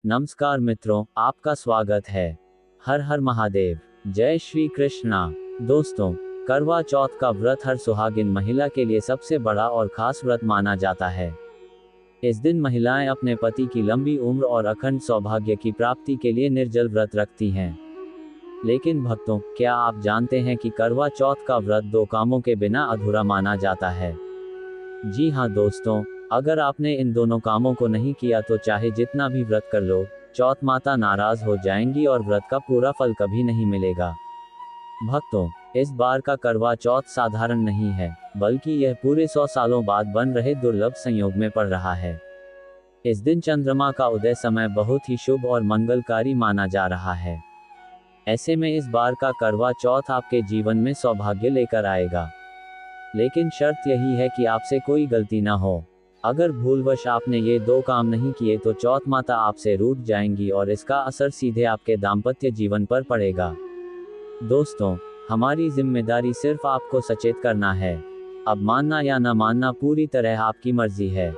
नमस्कार मित्रों, आपका स्वागत है। हर हर महादेव, जय श्री कृष्णा। दोस्तों, करवा चौथ का व्रत हर सुहागिन महिला के लिए सबसे बड़ा और खास व्रत माना जाता है। इस दिन महिलाएं अपने पति की लंबी उम्र और अखंड सौभाग्य की प्राप्ति के लिए निर्जल व्रत रखती हैं। लेकिन भक्तों, क्या आप जानते हैं कि करवा चौथ का व्रत दो कामों के बिना अधूरा माना जाता है? जी हाँ दोस्तों, अगर आपने इन दोनों कामों को नहीं किया तो चाहे जितना भी व्रत कर लो, चौथ माता नाराज हो जाएंगी और व्रत का पूरा फल कभी नहीं मिलेगा। भक्तों, इस बार का करवा चौथ साधारण नहीं है, बल्कि यह पूरे 100 सालों बाद बन रहे दुर्लभ संयोग में पड़ रहा है। इस दिन चंद्रमा का उदय समय बहुत ही शुभ और मंगलकारी माना जा रहा है। ऐसे में इस बार का करवा चौथ आपके जीवन में सौभाग्य लेकर आएगा। लेकिन शर्त यही है कि आपसे कोई गलती ना हो। अगर भूलवश आपने ये दो काम नहीं किए तो चौथ माता आपसे रूठ जाएंगी और इसका असर सीधे आपके दाम्पत्य जीवन पर पड़ेगा। दोस्तों, हमारी जिम्मेदारी सिर्फ आपको सचेत करना है। अब मानना या न मानना पूरी तरह आपकी मर्जी है।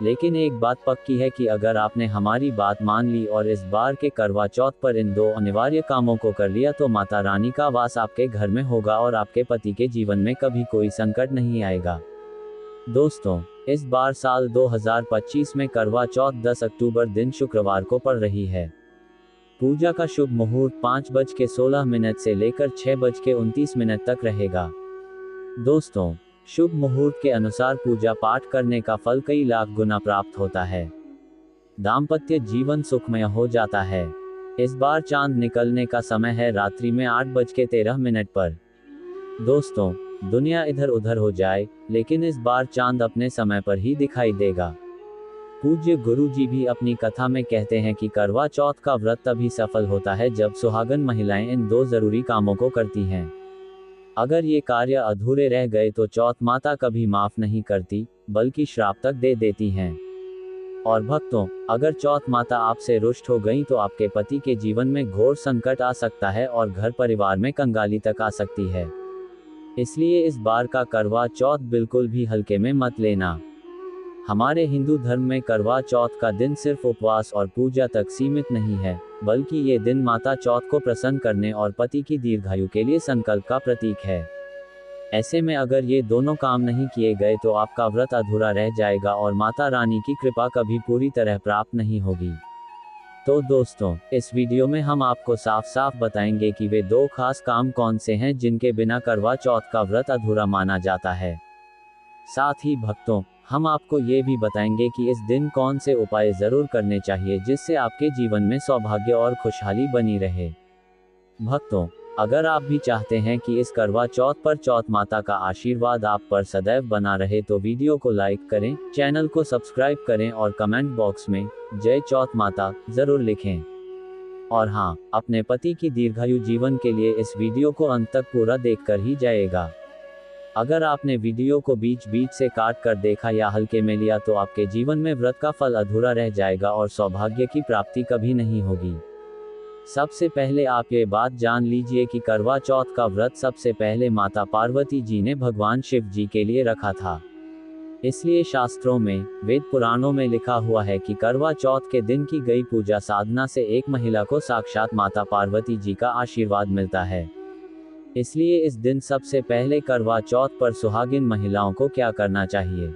लेकिन एक बात पक्की है कि अगर आपने हमारी बात मान ली और इस बार के करवा चौथ पर इन दो अनिवार्य कामों को कर लिया तो माता रानी का वास आपके घर में होगा और आपके पति के जीवन में कभी कोई संकट नहीं आएगा। दोस्तों, इस बार साल 2025 में करवा चौथ 10 अक्टूबर दिन शुक्रवार को पड़ रही है। पूजा का शुभ मुहूर्त 5:16 से लेकर 6:29 तक रहेगा। दोस्तों, शुभ मुहूर्त के अनुसार पूजा पाठ करने का फल कई लाख गुना प्राप्त होता है। दाम्पत्य जीवन सुखमय हो जाता है। इस बार चांद निकलने का समय है रात्रि में 8:13 पर। दोस्तों, दुनिया इधर उधर हो जाए, लेकिन इस बार चांद अपने समय पर ही दिखाई देगा। पूज्य गुरु जी भी अपनी कथा में कहते हैं कि करवा चौथ का व्रत तभी सफल होता है जब सुहागन महिलाएं इन दो जरूरी कामों को करती हैं। अगर ये कार्य अधूरे रह गए तो चौथ माता कभी माफ नहीं करती, बल्कि श्राप तक दे देती हैं। और भक्तों, अगर चौथ माता आपसे रुष्ट हो गई तो आपके पति के जीवन में घोर संकट आ सकता है और घर परिवार में कंगाली तक आ सकती है। इसलिए इस बार का करवा चौथ बिल्कुल भी हल्के में मत लेना। हमारे हिंदू धर्म में करवा चौथ का दिन सिर्फ उपवास और पूजा तक सीमित नहीं है, बल्कि ये दिन माता चौथ को प्रसन्न करने और पति की दीर्घायु के लिए संकल्प का प्रतीक है। ऐसे में अगर ये दोनों काम नहीं किए गए तो आपका व्रत अधूरा रह जाएगा और माता रानी की कृपा कभी पूरी तरह प्राप्त नहीं होगी। तो दोस्तों, इस वीडियो में हम आपको साफ साफ बताएंगे कि वे दो खास काम कौन से हैं जिनके बिना करवा चौथ का व्रत अधूरा माना जाता है। साथ ही भक्तों, हम आपको ये भी बताएंगे कि इस दिन कौन से उपाय जरूर करने चाहिए जिससे आपके जीवन में सौभाग्य और खुशहाली बनी रहे। भक्तों, अगर आप भी चाहते हैं कि इस करवा चौथ पर चौथ माता का आशीर्वाद आप पर सदैव बना रहे तो वीडियो को लाइक करें, चैनल को सब्सक्राइब करें और कमेंट बॉक्स में जय चौथ माता जरूर लिखें। और हाँ, अपने पति की दीर्घायु जीवन के लिए इस वीडियो को अंत तक पूरा देखकर ही जाएगा। अगर आपने वीडियो को बीच बीच से काट कर देखा या हल्के में लिया तो आपके जीवन में व्रत का फल अधूरा रह जाएगा और सौभाग्य की प्राप्ति कभी नहीं होगी। सबसे पहले आप ये बात जान लीजिए कि करवा चौथ का व्रत सबसे पहले माता पार्वती जी ने भगवान शिव जी के लिए रखा था। इसलिए शास्त्रों में, वेद पुराणों में लिखा हुआ है कि करवा चौथ के दिन की गई पूजा साधना से एक महिला को साक्षात माता पार्वती जी का आशीर्वाद मिलता है। इसलिए इस दिन सबसे पहले करवा चौथ पर सुहागिन महिलाओं को क्या करना चाहिए,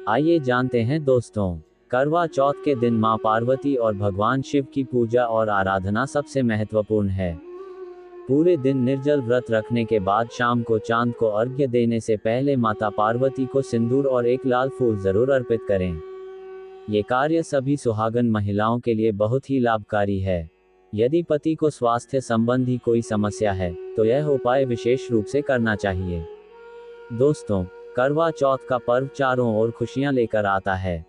आइए जानते हैं दोस्तों। करवा चौथ के दिन मां पार्वती और भगवान शिव की पूजा और आराधना सबसे महत्वपूर्ण है। पूरे दिन निर्जल व्रत रखने के बाद शाम को चांद को अर्घ्य देने से पहले माता पार्वती को सिंदूर और एक लाल फूल जरूर अर्पित करें। ये कार्य सभी सुहागन महिलाओं के लिए बहुत ही लाभकारी है। यदि पति को स्वास्थ्य संबंधी कोई समस्या है तो यह उपाय विशेष रूप से करना चाहिए। दोस्तों, करवा चौथ का पर्व चारों ओर खुशियां लेकर आता है।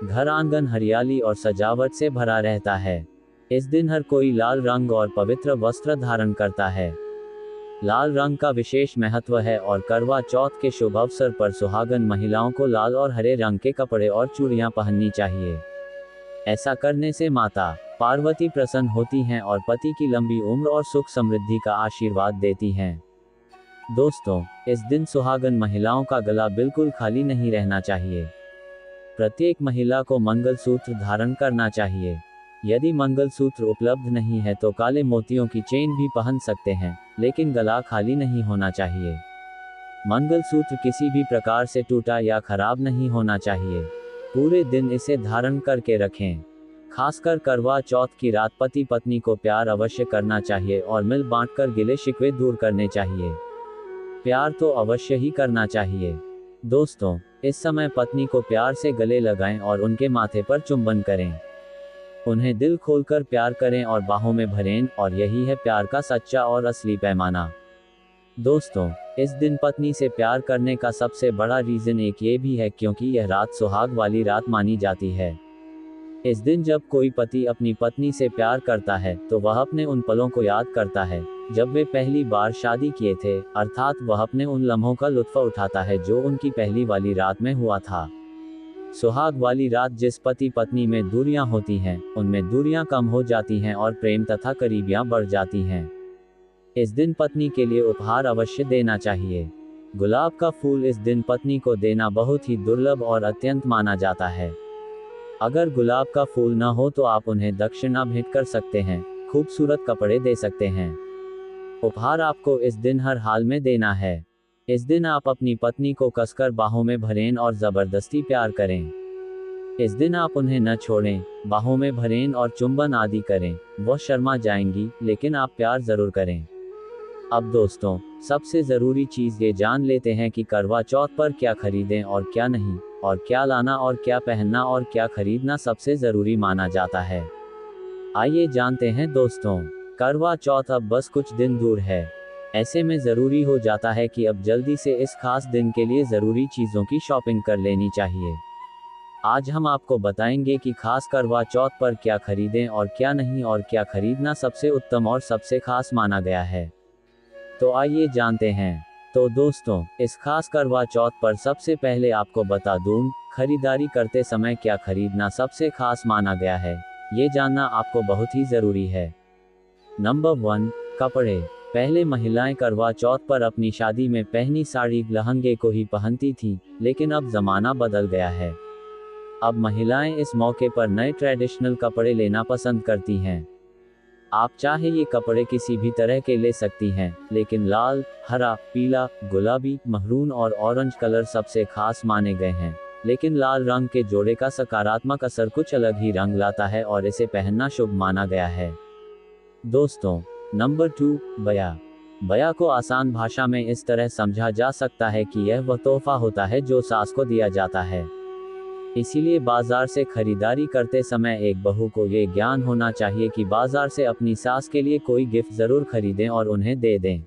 घर आंगन हरियाली और सजावट से भरा रहता है। इस दिन हर कोई लाल रंग और पवित्र वस्त्र धारण करता है। लाल रंग का विशेष महत्व है और करवा चौथ के शुभ अवसर पर सुहागन महिलाओं को लाल और हरे रंग के कपड़े और चूड़ियां पहननी चाहिए। ऐसा करने से माता पार्वती प्रसन्न होती हैं और पति की लंबी उम्र और सुख समृद्धि का आशीर्वाद देती हैं। दोस्तों, इस दिन सुहागन महिलाओं का गला बिल्कुल खाली नहीं रहना चाहिए। प्रत्येक महिला को मंगलसूत्र धारण करना चाहिए। यदि मंगलसूत्र उपलब्ध नहीं है तो काले मोतियों की चेन भी पहन सकते हैं, लेकिन गला खाली नहीं होना चाहिए। मंगलसूत्र किसी भी प्रकार से टूटा या खराब नहीं होना चाहिए। पूरे दिन इसे धारण करके रखें। खासकर करवा चौथ की रात पति पत्नी को प्यार अवश्य करना चाहिए और मिल बांटकर गिले शिकवे दूर करने चाहिए। प्यार तो अवश्य ही करना चाहिए। दोस्तों, इस समय पत्नी को प्यार से गले लगाएं और उनके माथे पर चुंबन करें। उन्हें दिल खोलकर प्यार करें और बाहों में भरें, और यही है प्यार का सच्चा और असली पैमाना। दोस्तों, इस दिन पत्नी से प्यार करने का सबसे बड़ा रीजन एक ये भी है क्योंकि यह रात सुहाग वाली रात मानी जाती है। इस दिन जब कोई पति अपनी पत्नी से प्यार करता है तो वह अपने उन पलों को याद करता है जब वे पहली बार शादी किए थे, अर्थात वह अपने उन लम्हों का लुत्फ उठाता है जो उनकी पहली वाली रात में हुआ था। सुहाग वाली रात जिस पति पत्नी में दूरियां होती हैं, उनमें दूरियां कम हो जाती हैं और प्रेम तथा करीबियां बढ़ जाती हैं। इस दिन पत्नी के लिए उपहार अवश्य देना चाहिए। गुलाब का फूल इस दिन पत्नी को देना बहुत ही दुर्लभ और अत्यंत माना जाता है। अगर गुलाब का फूल न हो तो आप उन्हें दक्षिणा भेंट कर सकते हैं, खूबसूरत कपड़े दे सकते हैं। उपहार आपको इस दिन हर हाल में देना है। इस दिन आप अपनी पत्नी को कसकर बाहों में भरें और जबरदस्ती प्यार करें। इस दिन आप उन्हें न छोड़ें, बाहों में भरें और चुंबन आदि करें। वह शर्मा जाएंगी, लेकिन आप प्यार जरूर करें। अब दोस्तों, सबसे ज़रूरी चीज़ ये जान लेते हैं कि करवा चौथ पर क्या खरीदें और क्या नहीं, और क्या लाना और क्या पहनना और क्या खरीदना सबसे ज़रूरी माना जाता है। आइए जानते हैं दोस्तों। करवा चौथ अब बस कुछ दिन दूर है। ऐसे में ज़रूरी हो जाता है कि अब जल्दी से इस खास दिन के लिए ज़रूरी चीज़ों की शॉपिंग कर लेनी चाहिए। आज हम आपको बताएंगे कि खास करवा चौथ पर क्या खरीदें और क्या नहीं, और क्या खरीदना सबसे उत्तम और सबसे खास माना गया है। तो आइए जानते हैं। तो दोस्तों, इस खास करवा चौथ पर सबसे पहले आपको बता दूं, खरीदारी करते समय क्या खरीदना सबसे खास माना गया है, ये जानना आपको बहुत ही ज़रूरी है। नंबर 1, कपड़े। पहले महिलाएं करवा चौथ पर अपनी शादी में पहनी साड़ी लहंगे को ही पहनती थी, लेकिन अब ज़माना बदल गया है। अब महिलाएं इस मौके पर नए ट्रेडिशनल कपड़े लेना पसंद करती हैं। आप चाहे ये कपड़े किसी भी तरह के ले सकती हैं, लेकिन लाल, हरा, पीला, गुलाबी, महरून और ऑरेंज कलर सबसे खास माने गए हैं। लेकिन लाल रंग के जोड़े का सकारात्मक असर कुछ अलग ही रंग लाता है और इसे पहनना शुभ माना गया है। दोस्तों, नंबर 2, बया। बया को आसान भाषा में इस तरह समझा जा सकता है कि यह वह तोहफा होता है जो सास को दिया जाता है। इसीलिए बाजार से खरीदारी करते समय एक बहू को ये ज्ञान होना चाहिए कि बाजार से अपनी सास के लिए कोई गिफ्ट जरूर खरीदें और उन्हें दे दें।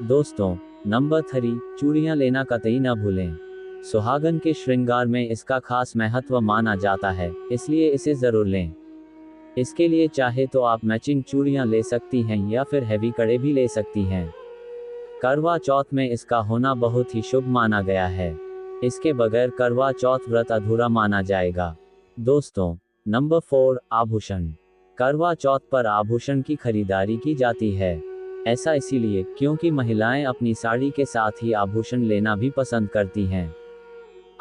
दोस्तों, नंबर 3, चूड़ियां लेना कतई न भूलें। सुहागन के श्रृंगार में इसका खास महत्व माना जाता है, इसलिए इसे जरूर लें। इसके लिए चाहे तो आप मैचिंग चूड़ियां ले सकती हैं या फिर हैवी कड़े भी ले सकती हैं। करवा चौथ में इसका होना बहुत ही शुभ माना गया है। इसके बगैर करवा चौथ व्रत अधूरा माना जाएगा। दोस्तों, नंबर 4, आभूषण। करवा चौथ पर आभूषण की खरीदारी की जाती है। ऐसा इसीलिए क्योंकि महिलाएं अपनी साड़ी के साथ ही आभूषण लेना भी पसंद करती हैं।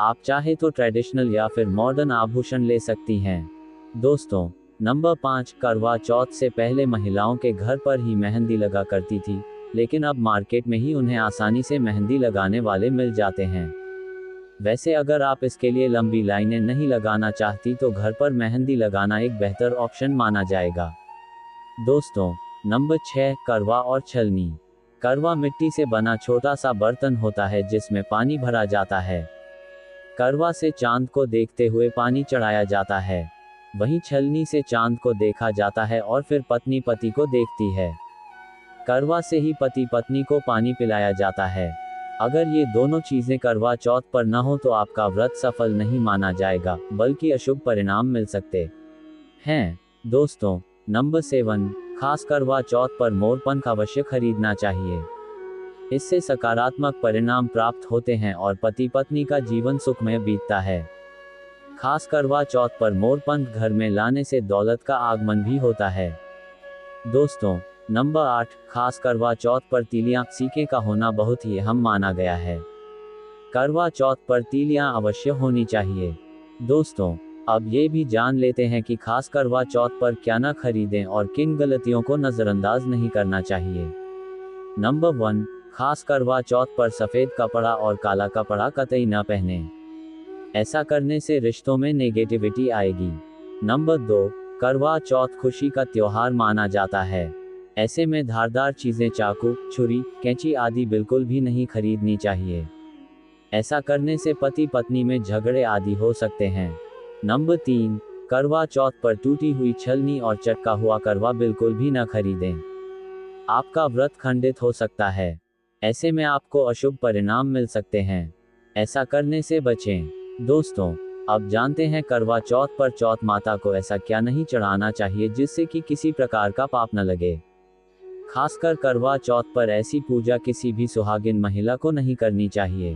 आप चाहे तो ट्रेडिशनल या फिर मॉडर्न आभूषण ले सकती हैं। दोस्तों, नंबर 5, करवा चौथ से पहले महिलाओं के घर पर ही मेहंदी लगा करती थी, लेकिन अब मार्केट में ही उन्हें आसानी से मेहंदी लगाने वाले मिल जाते हैं। वैसे अगर आप इसके लिए लंबी लाइनें नहीं लगाना चाहती तो घर पर मेहंदी लगाना एक बेहतर ऑप्शन माना जाएगा। दोस्तों, नंबर 6, करवा और छलनी। करवा मिट्टी से बना छोटा सा बर्तन होता है जिसमें पानी भरा जाता है। करवा से चांद को देखते हुए पानी चढ़ाया जाता है, वहीं छलनी से चांद को देखा जाता है और फिर पत्नी पति को देखती है। करवा से ही पति पत्नी को पानी पिलाया जाता है। अगर ये दोनों चीजें करवा चौथ पर न हो तो आपका व्रत सफल नहीं माना जाएगा, बल्कि अशुभ परिणाम मिल सकते हैं। दोस्तों, नंबर 7, खास करवा चौथ पर मोरपंख अवश्य खरीदना चाहिए। इससे सकारात्मक परिणाम प्राप्त होते हैं और पति पत्नी का जीवन सुखमय बीतता है। खास करवा चौथ पर मोरपंख घर में लाने से दौलत का आगमन भी होता है। दोस्तों, नंबर 8, खास करवा चौथ पर तीलियां सीके का होना बहुत ही अहम माना गया है। करवा चौथ पर तीलियां अवश्य होनी चाहिए। दोस्तों, अब ये भी जान लेते हैं कि खास करवा चौथ पर क्या ना खरीदें और किन गलतियों को नज़रअंदाज नहीं करना चाहिए। नंबर 1, खास करवा चौथ पर सफ़ेद कपड़ा और काला कपड़ा कतई ना पहने। ऐसा करने से रिश्तों में नेगेटिविटी आएगी। नंबर 2, करवा चौथ खुशी का त्योहार माना जाता है। ऐसे में धारदार चीज़ें चाकू, छुरी, कैंची आदि बिल्कुल भी नहीं खरीदनी चाहिए। ऐसा करने से पति पत्नी में झगड़े आदि हो सकते हैं। नंबर 3, करवा चौथ पर टूटी हुई छलनी और चटका हुआ करवा बिल्कुल भी न खरीदें। आपका व्रत खंडित हो सकता है। ऐसे में आपको अशुभ परिणाम मिल सकते हैं। ऐसा करने से बचें। दोस्तों, अब जानते हैं करवा चौथ पर चौथ माता को ऐसा क्या नहीं चढ़ाना चाहिए जिससे कि किसी प्रकार का पाप न लगे। खासकर करवा चौथ पर ऐसी पूजा किसी भी सुहागिन महिला को नहीं करनी चाहिए।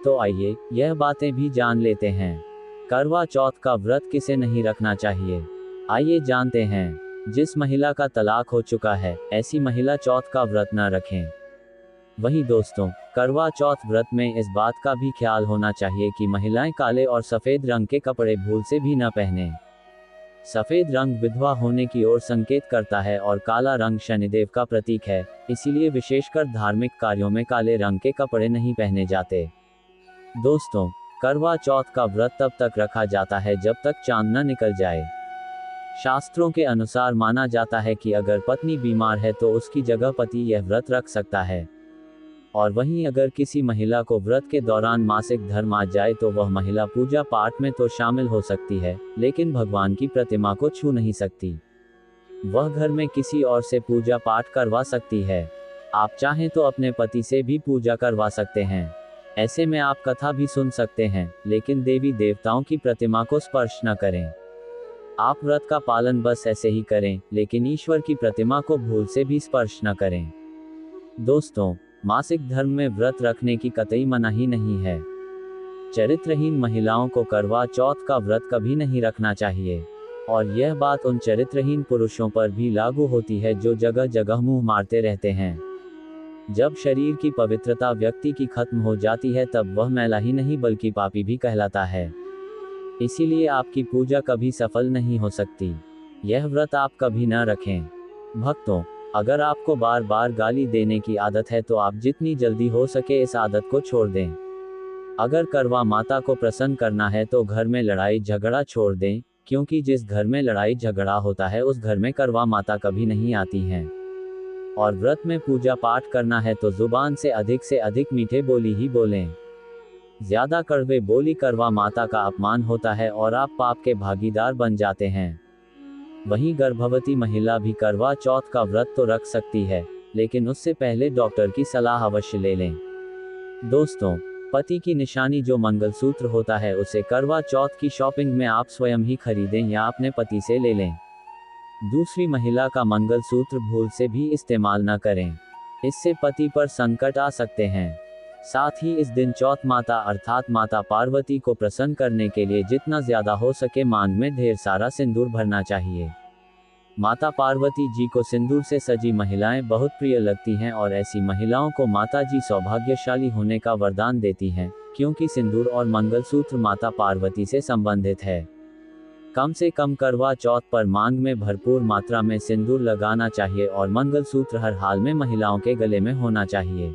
तो आइए, यह बातें भी जान लेते हैं। करवा चौथ का व्रत किसे नहीं रखना चाहिए? आइए जानते हैं। जिस महिला का तलाक हो चुका है, ऐसी महिला चौथ का व्रत न रखें। वहीं दोस्तों, करवा चौथ व्रत में इस बात का भी ख्याल होना चाहिए कि महिलाएं काले और सफ़ेद रंग के कपड़े भूल से भी न पहने। सफ़ेद रंग विधवा होने की ओर संकेत करता है और काला रंग शनिदेव का प्रतीक है, इसीलिए विशेषकर धार्मिक कार्यों में काले रंग के कपड़े नहीं पहने जाते। दोस्तों, करवा चौथ का व्रत तब तक रखा जाता है जब तक चांद न निकल जाए। शास्त्रों के अनुसार माना जाता है कि अगर पत्नी बीमार है तो उसकी जगह पति यह व्रत रख सकता है। और वहीं अगर किसी महिला को व्रत के दौरान मासिक धर्म आ जाए तो वह महिला पूजा पाठ में तो शामिल हो सकती है, लेकिन भगवान की प्रतिमा को छू नहीं सकती। वह घर में किसी और से पूजा पाठ करवा सकती है। आप चाहें तो अपने पति से भी पूजा करवा सकते हैं। ऐसे में आप कथा भी सुन सकते हैं, लेकिन देवी देवताओं की प्रतिमा को स्पर्श न करें। आप व्रत का पालन बस ऐसे ही करें, लेकिन ईश्वर की प्रतिमा को भूल से भी स्पर्श न करें। दोस्तों, मासिक धर्म में व्रत रखने की कतई मनाही नहीं है। चरित्रहीन महिलाओं को करवा चौथ का व्रत कभी नहीं रखना चाहिए। और यह बात उन चरित्रहीन पुरुषों पर भी लागू होती है जो जगह जगह मुंह मारते रहते हैं। जब शरीर की पवित्रता व्यक्ति की खत्म हो जाती है तब वह मैला ही नहीं बल्कि पापी भी कहलाता है। इसीलिए आपकी पूजा कभी सफल नहीं हो सकती। यह व्रत आप कभी न रखें। भक्तों, अगर आपको बार बार गाली देने की आदत है तो आप जितनी जल्दी हो सके इस आदत को छोड़ दें। अगर करवा माता को प्रसन्न करना है तो घर में लड़ाई झगड़ा छोड़ दें, क्योंकि जिस घर में लड़ाई झगड़ा होता है उस घर में करवा माता कभी नहीं आती हैं। और व्रत में पूजा पाठ करना है तो जुबान से अधिक मीठे बोली ही बोलें। ज्यादा कड़वे बोली करवा माता का अपमान होता है और आप पाप के भागीदार बन जाते हैं। वहीं गर्भवती महिला भी करवा चौथ का व्रत तो रख सकती है, लेकिन उससे पहले डॉक्टर की सलाह अवश्य ले लें। दोस्तों, पति की निशानी जो मंगलसूत्र होता है उसे करवा चौथ की शॉपिंग में आप स्वयं ही खरीदें या अपने पति से ले लें। दूसरी महिला का मंगलसूत्र भूल से भी इस्तेमाल न करें। इससे पति पर संकट आ सकते हैं। साथ ही इस दिन चौथ माता अर्थात माता पार्वती को प्रसन्न करने के लिए जितना ज्यादा हो सके मांग में ढेर सारा सिंदूर भरना चाहिए। माता पार्वती जी को सिंदूर से सजी महिलाएं बहुत प्रिय लगती हैं और ऐसी महिलाओं को माता जी सौभाग्यशाली होने का वरदान देती हैं, क्योंकि सिंदूर और मंगलसूत्र माता पार्वती से संबंधित है। कम से कम करवा चौथ पर मांग में भरपूर मात्रा में सिंदूर लगाना चाहिए और मंगलसूत्र हर हाल में महिलाओं के गले में होना चाहिए।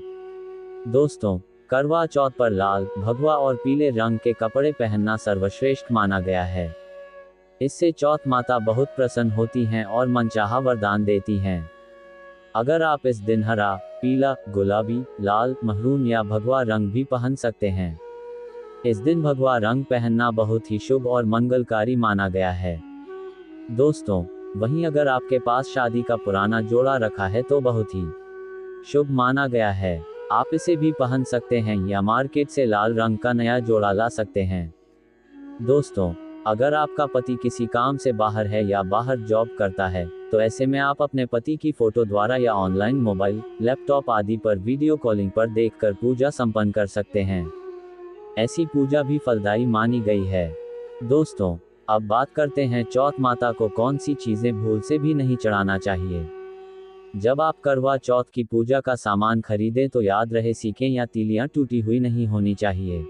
दोस्तों, करवा चौथ पर लाल, भगवा और पीले रंग के कपड़े पहनना सर्वश्रेष्ठ माना गया है। इससे चौथ माता बहुत प्रसन्न होती हैं और मनचाहा वरदान देती हैं। अगर आप इस दिन हरा, पीला, गुलाबी, लाल, महरून या भगवा रंग भी पहन सकते हैं। इस दिन भगवा रंग पहनना बहुत ही शुभ और मंगलकारी माना गया है। दोस्तों, वहीं अगर आपके पास शादी का पुराना जोड़ा रखा है तो बहुत ही शुभ माना गया है। आप इसे भी पहन सकते हैं या मार्केट से लाल रंग का नया जोड़ा ला सकते हैं। दोस्तों, अगर आपका पति किसी काम से बाहर है या बाहर जॉब करता है, तो ऐसे में आप अपने पति की फोटो द्वारा या ऑनलाइन मोबाइल, लैपटॉप आदि पर वीडियो कॉलिंग पर देखकर पूजा संपन्न कर सकते हैं। ऐसी पूजा भी फलदायी मानी गई है। दोस्तों, अब बात करते हैं चौथ माता को कौन सी चीजें भूल से भी नहीं चढ़ाना चाहिए। जब आप करवा चौथ की पूजा का सामान खरीदें तो याद रहे सीकें या तीलियां टूटी हुई नहीं होनी चाहिए।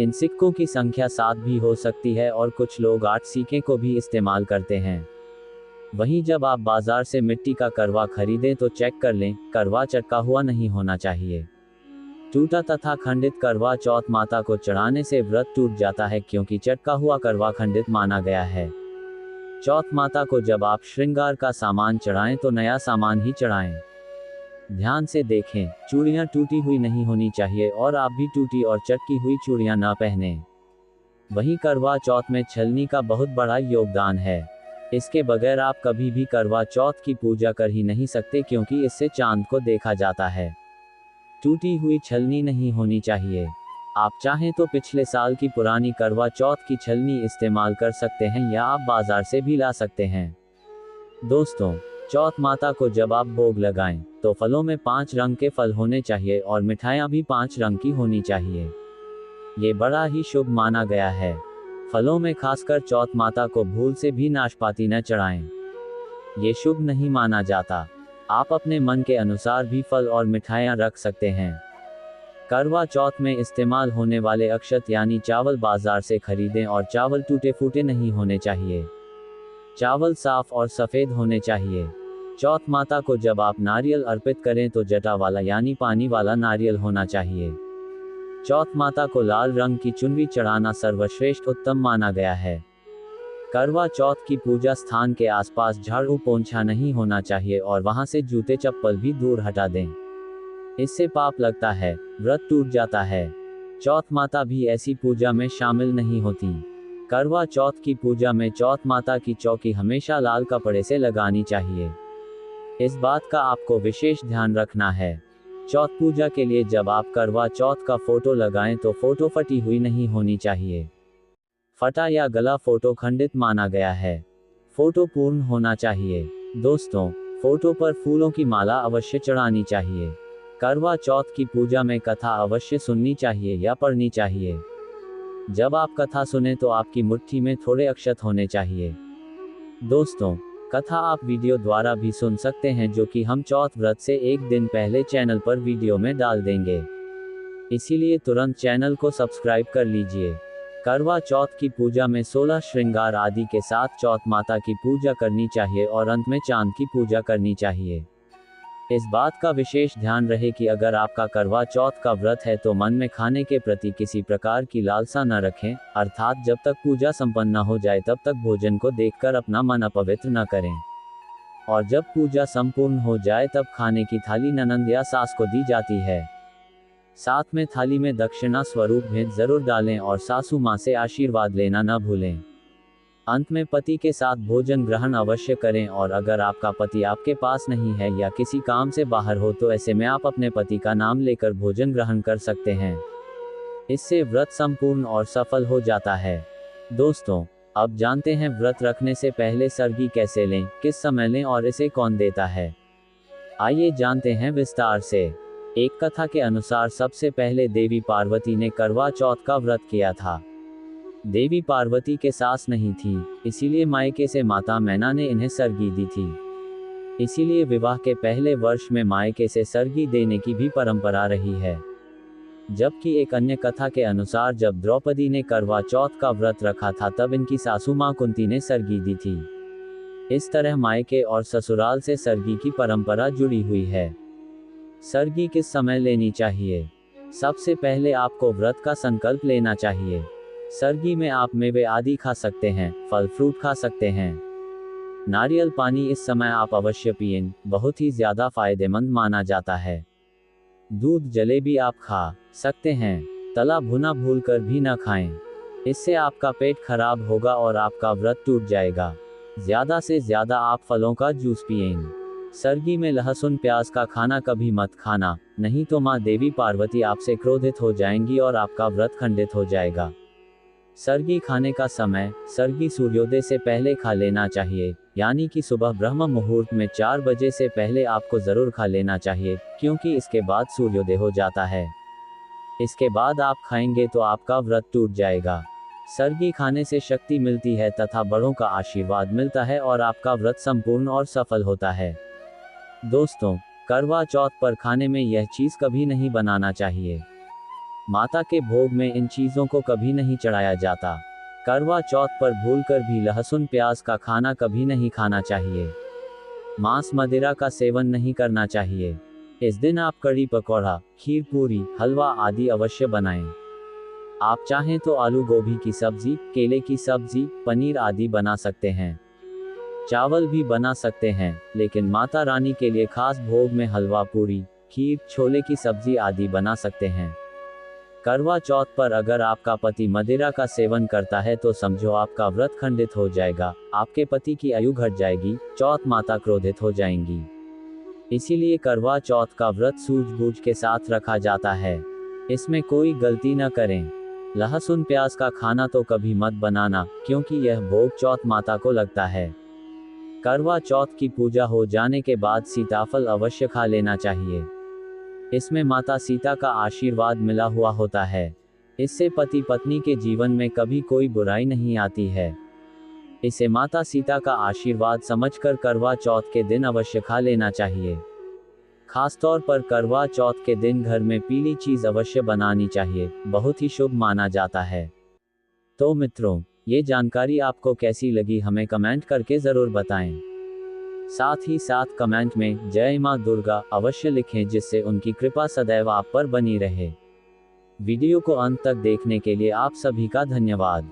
इन सिक्कों की संख्या 7 भी हो सकती है और कुछ लोग 8 सिक्के को भी इस्तेमाल करते हैं। वहीं जब आप बाजार से मिट्टी का करवा खरीदें तो चेक कर लें, करवा चटका हुआ नहीं होना चाहिए। टूटा तथा खंडित करवा चौथ माता को चढ़ाने से व्रत टूट जाता है, क्योंकि चटका हुआ करवा खंडित माना गया है। चौथ माता को जब आप श्रृंगार का सामान चढ़ाएं तो नया सामान ही चढ़ाएं। ध्यान से देखें, चूड़ियां टूटी हुई नहीं होनी चाहिए और आप भी टूटी और चटकी हुई चूड़ियां न पहनें। वहीं करवा चौथ में छलनी का बहुत बड़ा योगदान है। इसके बगैर आप कभी भी करवा चौथ की पूजा कर ही नहीं सकते, क्योंकि इससे चांद को देखा जाता है। टूटी हुई छलनी नहीं होनी चाहिए। आप चाहें तो पिछले साल की पुरानी करवा चौथ की छलनी इस्तेमाल कर सकते हैं या आप बाजार से भी ला सकते हैं। दोस्तों, चौथ माता को जब आप भोग लगाएं, तो फलों में 5 रंग के फल होने चाहिए और मिठाइयाँ भी 5 रंग की होनी चाहिए। ये बड़ा ही शुभ माना गया है। फलों में खासकर चौथ माता को भूल से भी नाशपाती न चढ़ाएं। ये शुभ नहीं माना जाता। आप अपने मन के अनुसार भी फल और मिठाइयाँ रख सकते हैं। करवा चौथ में इस्तेमाल होने वाले अक्षत यानी चावल बाजार से खरीदें और चावल टूटे फूटे नहीं होने चाहिए। चावल साफ और सफेद होने चाहिए। चौथ माता को जब आप नारियल अर्पित करें तो जटा वाला यानी पानी वाला नारियल होना चाहिए। चौथ माता को लाल रंग की चुनरी चढ़ाना सर्वश्रेष्ठ उत्तम माना गया है। करवा चौथ की पूजा स्थान के आसपास झाड़ू पोंछा नहीं होना चाहिए और वहां से जूते चप्पल भी दूर हटा दें। इससे पाप लगता है, व्रत टूट जाता है। चौथ माता भी ऐसी पूजा में शामिल नहीं होती। करवा चौथ की पूजा में चौथ माता की चौकी हमेशा लाल कपड़े से लगानी चाहिए। इस बात का आपको विशेष ध्यान रखना है। चौथ पूजा के लिए जब आप करवा चौथ का फोटो लगाएं तो फोटो फटी हुई नहीं होनी चाहिए। फटा या गला फोटो खंडित माना गया है। फोटो पूर्ण होना चाहिए। दोस्तों, फोटो पर फूलों की माला अवश्य चढ़ानी चाहिए। करवा चौथ की पूजा में कथा अवश्य सुननी चाहिए या पढ़नी चाहिए। जब आप कथा सुने तो आपकी मुट्ठी में थोड़े अक्षत होने चाहिए। दोस्तों, कथा आप वीडियो द्वारा भी सुन सकते हैं, जो कि हम चौथ व्रत से एक दिन पहले चैनल पर वीडियो में डाल देंगे। इसीलिए तुरंत चैनल को सब्सक्राइब कर लीजिए। करवा चौथ की पूजा में 16 श्रृंगार आदि के साथ चौथ माता की पूजा करनी चाहिए और अंत में चांद की पूजा करनी चाहिए। इस बात का विशेष ध्यान रहे कि अगर आपका करवा चौथ का व्रत है तो मन में खाने के प्रति किसी प्रकार की लालसा न रखें, अर्थात जब तक पूजा संपन्न न हो जाए तब तक भोजन को देखकर अपना मन अपवित्र न करें। और जब पूजा संपूर्ण हो जाए तब खाने की थाली ननंद या सास को दी जाती है। साथ में थाली में दक्षिणा स्वरूप भेंट जरूर डालें और सासू माँ से आशीर्वाद लेना न भूलें। अंत में पति के साथ भोजन ग्रहण अवश्य करें और अगर आपका पति आपके पास नहीं है या किसी काम से बाहर हो तो ऐसे में आप अपने पति का नाम लेकर भोजन ग्रहण कर सकते हैं। इससे व्रत संपूर्ण और सफल हो जाता है। दोस्तों, अब जानते हैं व्रत रखने से पहले सरगी कैसे लें, किस समय लें और इसे कौन देता है। आइए जानते हैं विस्तार से। एक कथा के अनुसार सबसे पहले देवी पार्वती ने करवा चौथ का व्रत किया था। देवी पार्वती के सास नहीं थी, इसीलिए मायके से माता मैना ने इन्हें सरगी दी थी। इसीलिए विवाह के पहले वर्ष में मायके से सरगी देने की भी परंपरा रही है। जबकि एक अन्य कथा के अनुसार जब द्रौपदी ने करवा चौथ का व्रत रखा था तब इनकी सासू मां कुंती ने सरगी दी थी। इस तरह मायके और ससुराल से सरगी की परंपरा जुड़ी हुई है। सरगी किस समय लेनी चाहिए? सबसे पहले आपको व्रत का संकल्प लेना चाहिए। सरगी में आप मेवे आदि खा सकते हैं, फल फ्रूट खा सकते हैं। नारियल पानी इस समय आप अवश्य पिएं, बहुत ही ज्यादा फायदेमंद माना जाता है। दूध जलेबी आप खा सकते हैं, तला भुना भूलकर भी न खाएं। इससे आपका पेट खराब होगा और आपका व्रत टूट जाएगा। ज्यादा से ज्यादा आप फलों का जूस पिएं। सरगी में लहसुन प्याज का खाना कभी मत खाना, नहीं तो माँ देवी पार्वती आपसे क्रोधित हो जाएंगी और आपका व्रत खंडित हो जाएगा। सरगी खाने का समय सरगी सूर्योदय से पहले खा लेना चाहिए, यानी कि सुबह ब्रह्म मुहूर्त में 4 बजे से पहले आपको जरूर खा लेना चाहिए, क्योंकि इसके बाद सूर्योदय हो जाता है। इसके बाद आप खाएंगे तो आपका व्रत टूट जाएगा। सरगी खाने से शक्ति मिलती है तथा बड़ों का आशीर्वाद मिलता है और आपका व्रत संपूर्ण और सफल होता है। दोस्तों, करवा चौथ पर खाने में यह चीज कभी नहीं बनाना चाहिए। माता के भोग में इन चीजों को कभी नहीं चढ़ाया जाता। करवा चौथ पर भूलकर भी लहसुन प्याज का खाना कभी नहीं खाना चाहिए। मांस मदिरा का सेवन नहीं करना चाहिए। इस दिन आप कड़ी पकौड़ा, खीर पूरी, हलवा आदि अवश्य बनाएं। आप चाहें तो आलू गोभी की सब्जी, केले की सब्जी, पनीर आदि बना सकते हैं। चावल भी बना सकते हैं, लेकिन माता रानी के लिए खास भोग में हलवा पूरी, खीर, छोले की सब्जी आदि बना सकते हैं। करवा चौथ पर अगर आपका पति मदिरा का सेवन करता है तो समझो आपका व्रत खंडित हो जाएगा, आपके पति की आयु घट जाएगी, चौथ माता क्रोधित हो जाएंगी। इसीलिए करवा चौथ का व्रत सूझबूझ के साथ रखा जाता है। इसमें कोई गलती न करें। लहसुन प्याज का खाना तो कभी मत बनाना, क्योंकि यह भोग चौथ माता को लगता है। करवा चौथ की पूजा हो जाने के बाद सीताफल अवश्य खा लेना चाहिए। इसमें माता सीता का आशीर्वाद मिला हुआ होता है। इससे पति पत्नी के जीवन में कभी कोई बुराई नहीं आती है। इसे माता सीता का आशीर्वाद समझकर करवा चौथ के दिन अवश्य खा लेना चाहिए। खासतौर पर करवा चौथ के दिन घर में पीली चीज अवश्य बनानी चाहिए, बहुत ही शुभ माना जाता है। तो मित्रों, ये जानकारी आपको कैसी लगी हमें कमेंट करके जरूर बताएं। साथ ही साथ कमेंट में जय मां दुर्गा अवश्य लिखें, जिससे उनकी कृपा सदैव आप पर बनी रहे। वीडियो को अंत तक देखने के लिए आप सभी का धन्यवाद।